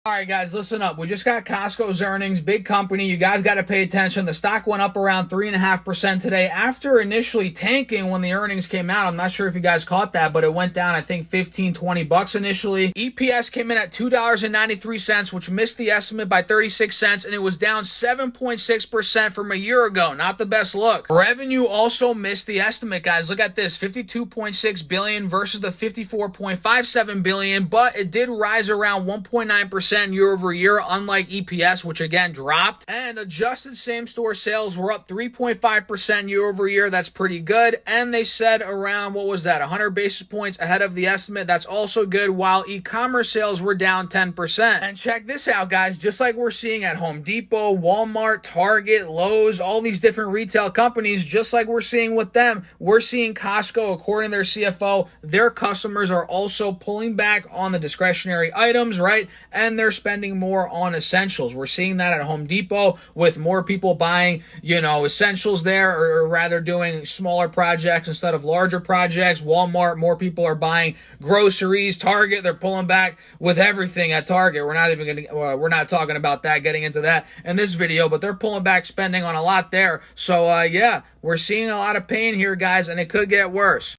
All right, guys, listen up. We just got Costco's earnings, big company. You guys got to pay attention. The stock went up around 3.5% today after initially tanking when the earnings came out. I'm not sure if you guys caught that, but it went down, I think, 15, 20 bucks initially. EPS came in at $2.93, which missed the estimate by 36 cents, and it was down 7.6% from a year ago. Not the best look. Revenue also missed the estimate, guys. Look at this, $52.6 billion versus the $54.57 billion, but it did rise around 1.9% year over year, unlike EPS, which again dropped. And adjusted same-store sales were up 3.5% year over year. That's pretty good. And they said around, what was that, 100 basis points ahead of the estimate. That's also good, while e-commerce sales were down 10%. And check this out, guys. Just like we're seeing at Home Depot, Walmart, Target, Lowe's, all these different retail companies, just like we're seeing with them, we're seeing Costco, according to their CFO, their customers are also pulling back on the discretionary items, right? And they're spending more on essentials. We're seeing that at Home Depot with more people buying, essentials there, or rather doing smaller projects instead of larger projects. Walmart, more people are buying groceries. Target, they're pulling back with everything at Target. We're not talking about that, getting into that in this video, but they're pulling back spending on a lot there. So yeah, we're seeing a lot of pain here, guys, and it could get worse.